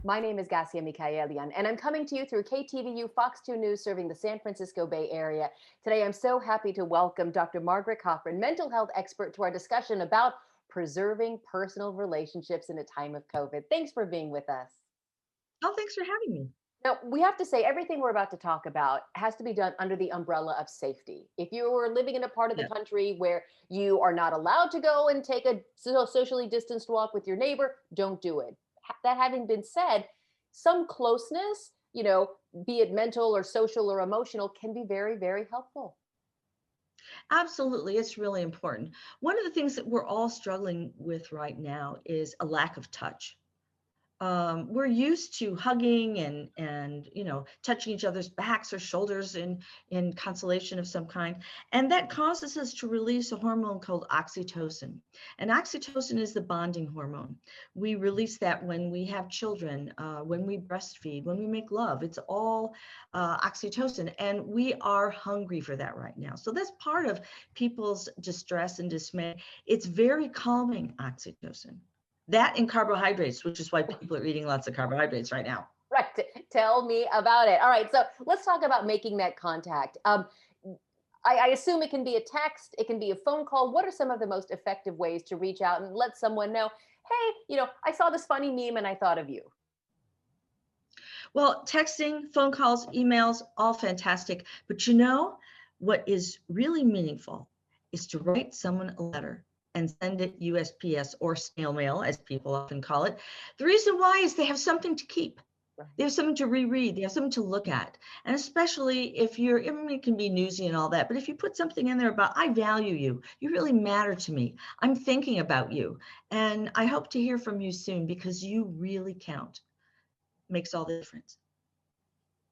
My name is Gasia Mikaelian, and I'm coming to you through KTVU Fox 2 News serving the San Francisco Bay Area. Today, I'm so happy to welcome Dr. Margaret Cochran, mental health expert, to our discussion about preserving personal relationships in a time of COVID. Thanks for being with us. Oh, thanks for having me. Now, we have to say everything we're about to talk about has to be done under the umbrella of safety. If you are living in a part of the Yeah. country where you are not allowed to go and take a socially distanced walk with your neighbor, don't do it. That having been said, some closeness, be it mental or social or emotional, can be very, very helpful. Absolutely. It's really important. One of the things that we're all struggling with right now is a lack of touch. We're used to hugging and touching each other's backs or shoulders in consolation of some kind, and that causes us to release a hormone called oxytocin. And oxytocin is the bonding hormone. We release that when we have children, when we breastfeed, when we make love. It's all oxytocin, and we are hungry for that right now. So that's part of people's distress and dismay. It's very calming, oxytocin. That and carbohydrates, which is why people are eating lots of carbohydrates right now. Right. Tell me about it. All right. So let's talk about making that contact. I assume it can be a text, it can be a phone call. What are some of the most effective ways to reach out and let someone know, hey, I saw this funny meme and I thought of you? Well, texting, phone calls, emails, all fantastic. But what is really meaningful is to write someone a letter and send it USPS or snail mail, as people often call it. The reason why is they have something to keep. They have something to reread. They have something to look at. And especially if it can be newsy and all that, but if you put something in there about, I value you, you really matter to me, I'm thinking about you, and I hope to hear from you soon because you really count, makes all the difference.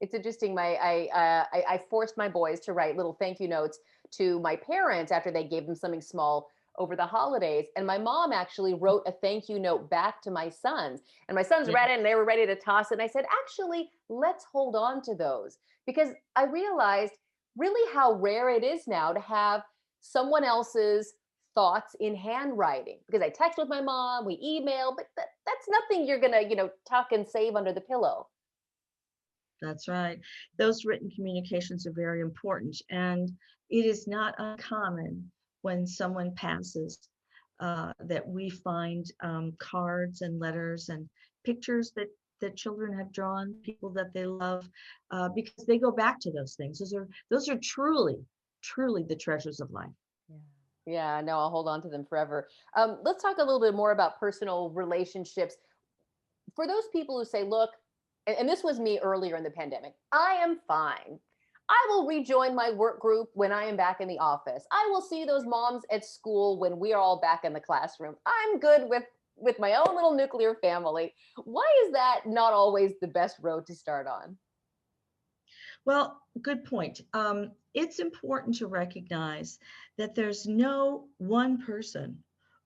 It's interesting. I forced my boys to write little thank you notes to my parents after they gave them something small over the holidays. And my mom actually wrote a thank you note back to my sons. And my sons Yeah. read it and they were ready to toss it. And I said, actually, let's hold on to those, because I realized really how rare it is now to have someone else's thoughts in handwriting. Because I text with my mom, we email, but that's nothing you're going to, tuck and save under the pillow. That's right. Those written communications are very important. And it is not uncommon when someone passes that we find cards and letters and pictures that children have drawn, people that they love, because they go back to those things. Those are truly, truly the treasures of life. Yeah. Yeah, no, I'll hold on to them forever. Let's talk a little bit more about personal relationships. For those people who say, look, and this was me earlier in the pandemic, I am fine. I will rejoin my work group when I am back in the office. I will see those moms at school when we are all back in the classroom. I'm good with my own little nuclear family. Why is that not always the best road to start on? Well, good point. It's important to recognize that there's no one person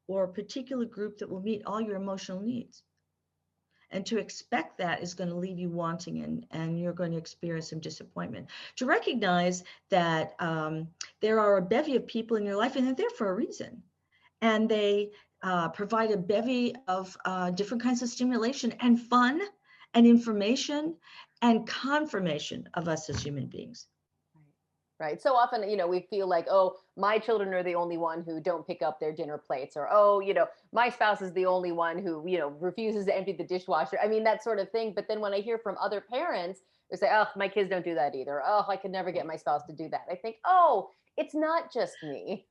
or particular group that will meet all your emotional needs. And to expect that is going to leave you wanting, and you're going to experience some disappointment. To recognize that there are a bevy of people in your life, and they're there for a reason. And they provide a bevy of different kinds of stimulation and fun and information and confirmation of us as human beings. Right. So often, we feel like, oh, my children are the only one who don't pick up their dinner plates, or, oh, my spouse is the only one who, refuses to empty the dishwasher. I mean, that sort of thing. But then when I hear from other parents, they say, oh, my kids don't do that either. Oh, I could never get my spouse to do that. I think, oh, it's not just me.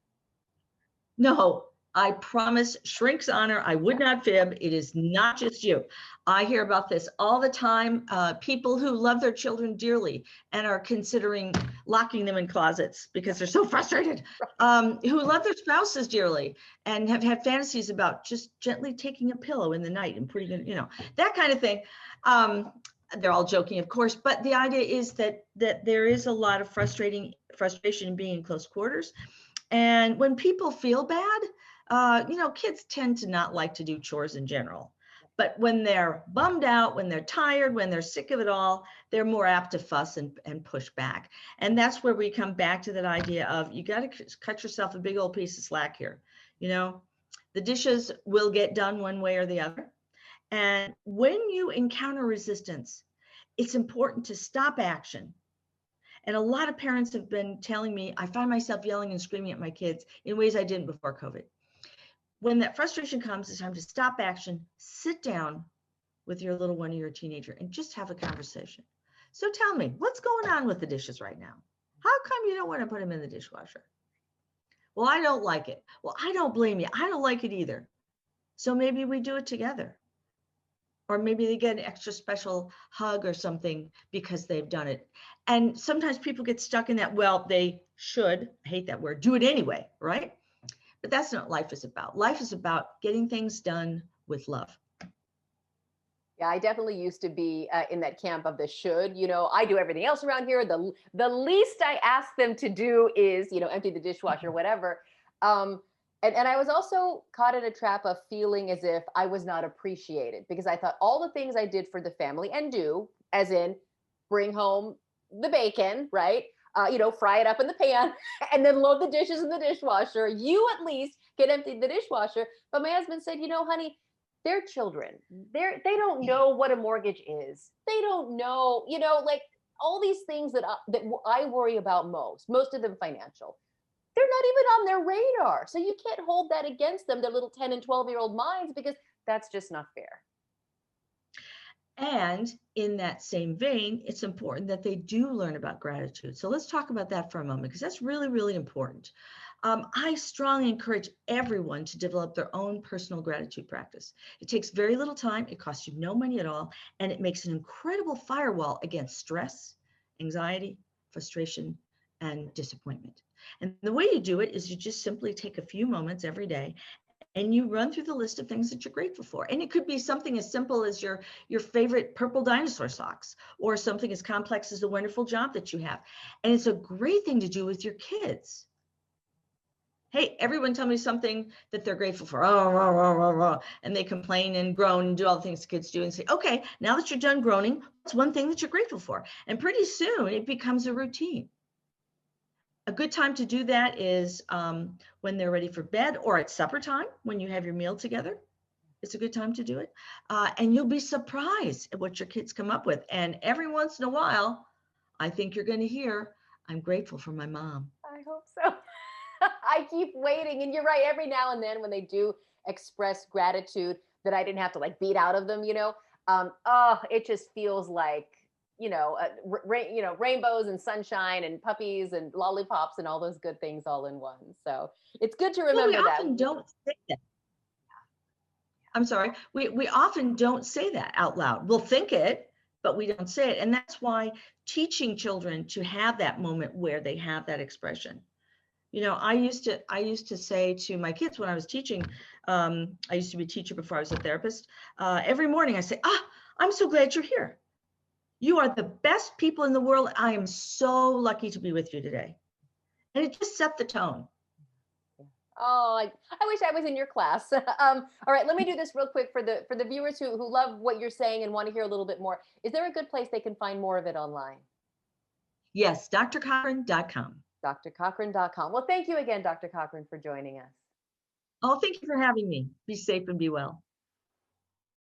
No, I promise, shrink's honor, I would not fib. It is not just you. I hear about this all the time. People who love their children dearly and are considering locking them in closets because they're so frustrated, who love their spouses dearly and have had fantasies about just gently taking a pillow in the night and putting it, that kind of thing. They're all joking, of course, but the idea is that there is a lot of frustration in being in close quarters. And when people feel bad, kids tend to not like to do chores in general. But when they're bummed out, when they're tired, when they're sick of it all, they're more apt to fuss and push back. And that's where we come back to that idea of you got to cut yourself a big old piece of slack here. The dishes will get done one way or the other. And when you encounter resistance, it's important to stop action. And a lot of parents have been telling me, I find myself yelling and screaming at my kids in ways I didn't before COVID. When that frustration comes, it's time to stop action, sit down with your little one or your teenager and just have a conversation. So tell me, what's going on with the dishes right now? How come you don't want to put them in the dishwasher? Well, I don't like it. Well, I don't blame you. I don't like it either. So maybe we do it together. Or maybe they get an extra special hug or something because they've done it. And sometimes people get stuck in that, well, they should, I hate that word, do it anyway, right? But that's not what life is about. Life is about getting things done with love. Yeah, I definitely used to be in that camp of the should. I do everything else around here. The least I ask them to do is, empty the dishwasher, whatever. And I was also caught in a trap of feeling as if I was not appreciated because I thought all the things I did for the family and do, as in bring home the bacon, right? Fry it up in the pan and then load the dishes in the dishwasher. You at least can empty the dishwasher. But my husband said, honey, they're children. They don't know what a mortgage is. They don't know, like all these things that I worry about most of them financial. They're not even on their radar. So you can't hold that against them, their little 10 and 12-year-old minds, because that's just not fair. And in that same vein, it's important that they do learn about gratitude. So let's talk about that for a moment, because that's really, really important. I strongly encourage everyone to develop their own personal gratitude practice. It takes very little time, it costs you no money at all, and it makes an incredible firewall against stress, anxiety, frustration, and disappointment. And the way you do it is you just simply take a few moments every day and you run through the list of things that you're grateful for. And it could be something as simple as your favorite purple dinosaur socks, or something as complex as the wonderful job that you have. And it's a great thing to do with your kids. Hey, everyone tell me something that they're grateful for. Oh, rah, rah, rah, rah. And they complain and groan and do all the things kids do and say, okay, now that you're done groaning, what's one thing that you're grateful for? And pretty soon it becomes a routine. A good time to do that is when they're ready for bed, or at supper time when you have your meal together. It's a good time to do it. And you'll be surprised at what your kids come up with. And every once in a while, I think you're going to hear, I'm grateful for my mom. I hope so. I keep waiting. And you're right. Every now and then when they do express gratitude that I didn't have to like beat out of them, it just feels like, rainbows and sunshine and puppies and lollipops and all those good things all in one. So it's good to remember we that. Often don't say that. I'm sorry. We often don't say that out loud. We'll think it, but we don't say it. And that's why teaching children to have that moment where they have that expression. I used to say to my kids when I was teaching, I used to be a teacher before I was a therapist. Every morning I say, I'm so glad you're here. You are the best people in the world. I am so lucky to be with you today. And it just set the tone. Oh, I wish I was in your class. All right, let me do this real quick for the viewers who love what you're saying and want to hear a little bit more. Is there a good place they can find more of it online? Yes, drcochran.com. drcochran.com. Well, thank you again, Dr. Cochran, for joining us. Oh, thank you for having me. Be safe and be well.